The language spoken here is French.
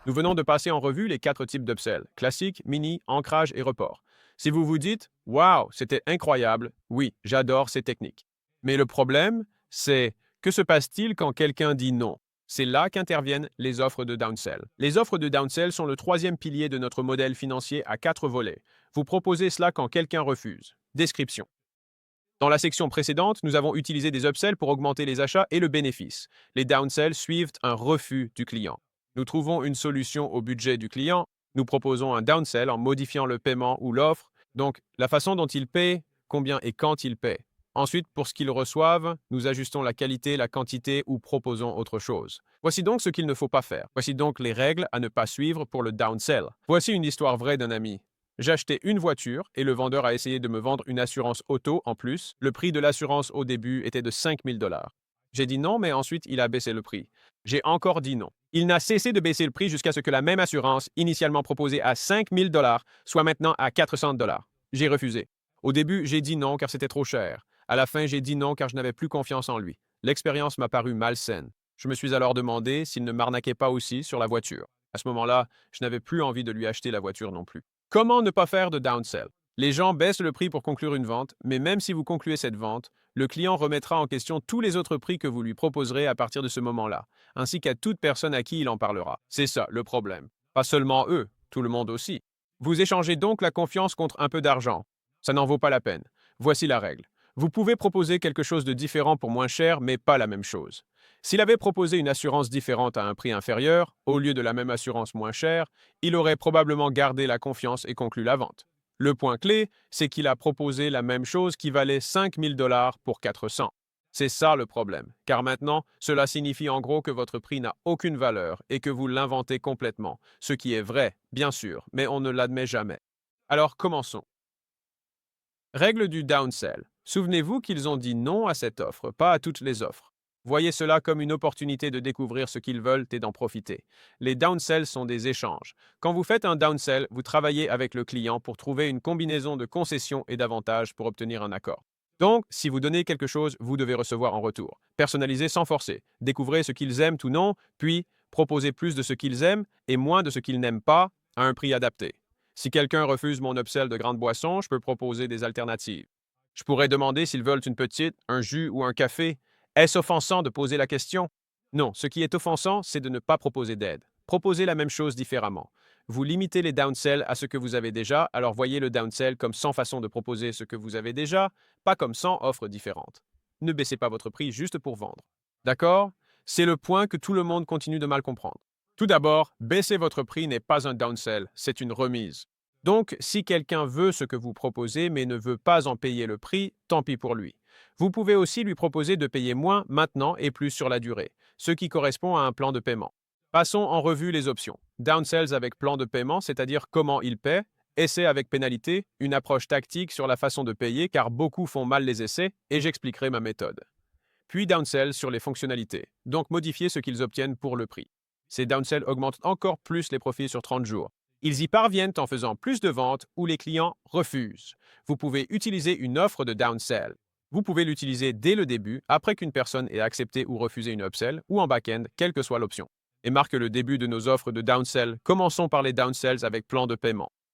Nous venons de passer en revue les 4 types d'upsell, classique, mini, ancrage et report. Si vous vous dites « Waouh, c'était incroyable », oui, j'adore ces techniques. Mais le problème, c'est que se passe-t-il quand quelqu'un dit non? C'est là qu'interviennent les offres de downsell. Les offres de downsell sont le troisième pilier de notre modèle financier à 4 volets. Vous proposez cela quand quelqu'un refuse. Description. Dans la section précédente, nous avons utilisé des upsells pour augmenter les achats et le bénéfice. Les downsells suivent un refus du client. Nous trouvons une solution au budget du client. Nous proposons un downsell en modifiant le paiement ou l'offre, donc la façon dont il paie, combien et quand il paie. Ensuite, pour ce qu'ils reçoivent, nous ajustons la qualité, la quantité ou proposons autre chose. Voici donc ce qu'il ne faut pas faire. Voici donc les règles à ne pas suivre pour le downsell. Voici une histoire vraie d'un ami. J'ai acheté une voiture et le vendeur a essayé de me vendre une assurance auto en plus. Le prix de l'assurance au début était de 5 000 $. J'ai dit non, mais ensuite il a baissé le prix. J'ai encore dit non. Il n'a cessé de baisser le prix jusqu'à ce que la même assurance, initialement proposée à 5 000 $, soit maintenant à 400 $. J'ai refusé. Au début, j'ai dit non car c'était trop cher. À la fin, j'ai dit non car je n'avais plus confiance en lui. L'expérience m'a paru malsaine. Je me suis alors demandé s'il ne m'arnaquait pas aussi sur la voiture. À ce moment-là, je n'avais plus envie de lui acheter la voiture non plus. Comment ne pas faire de downsell? Les gens baissent le prix pour conclure une vente, mais même si vous concluez cette vente, le client remettra en question tous les autres prix que vous lui proposerez à partir de ce moment-là, ainsi qu'à toute personne à qui il en parlera. C'est ça le problème. Pas seulement eux, tout le monde aussi. Vous échangez donc la confiance contre un peu d'argent. Ça n'en vaut pas la peine. Voici la règle. Vous pouvez proposer quelque chose de différent pour moins cher, mais pas la même chose. S'il avait proposé une assurance différente à un prix inférieur, au lieu de la même assurance moins chère, il aurait probablement gardé la confiance et conclu la vente. Le point clé, c'est qu'il a proposé la même chose qui valait 5 000 $ pour 400. C'est ça le problème, car maintenant, cela signifie en gros que votre prix n'a aucune valeur et que vous l'inventez complètement, ce qui est vrai, bien sûr, mais on ne l'admet jamais. Alors commençons. Règle du downsell. Souvenez-vous qu'ils ont dit non à cette offre, pas à toutes les offres. Voyez cela comme une opportunité de découvrir ce qu'ils veulent et d'en profiter. Les downsells sont des échanges. Quand vous faites un downsell, vous travaillez avec le client pour trouver une combinaison de concessions et d'avantages pour obtenir un accord. Donc, si vous donnez quelque chose, vous devez recevoir en retour. Personnalisez sans forcer. Découvrez ce qu'ils aiment ou non, puis proposez plus de ce qu'ils aiment et moins de ce qu'ils n'aiment pas à un prix adapté. Si quelqu'un refuse mon upsell de grande boisson, je peux proposer des alternatives. Je pourrais demander s'ils veulent une petite, un jus ou un café. Est-ce offensant de poser la question? Non, ce qui est offensant, c'est de ne pas proposer d'aide. Proposez la même chose différemment. Vous limitez les downsells à ce que vous avez déjà, alors voyez le downsell comme 100 façons de proposer ce que vous avez déjà, pas comme 100 offres différentes. Ne baissez pas votre prix juste pour vendre. D'accord? C'est le point que tout le monde continue de mal comprendre. Tout d'abord, baisser votre prix n'est pas un downsell, c'est une remise. Donc, si quelqu'un veut ce que vous proposez mais ne veut pas en payer le prix, tant pis pour lui. Vous pouvez aussi lui proposer de payer moins maintenant et plus sur la durée, ce qui correspond à un plan de paiement. Passons en revue les options. Downsells avec plan de paiement, c'est-à-dire comment il paie, essai avec pénalité, une approche tactique sur la façon de payer car beaucoup font mal les essais et j'expliquerai ma méthode. Puis downsell sur les fonctionnalités, donc modifier ce qu'ils obtiennent pour le prix. Ces downsells augmentent encore plus les profits sur 30 jours. Ils y parviennent en faisant plus de ventes où les clients refusent. Vous pouvez utiliser une offre de downsell. Vous pouvez l'utiliser dès le début, après qu'une personne ait accepté ou refusé une upsell, ou en back-end, quelle que soit l'option. Et marque le début de nos offres de downsell. Commençons par les downsells avec plan de paiement.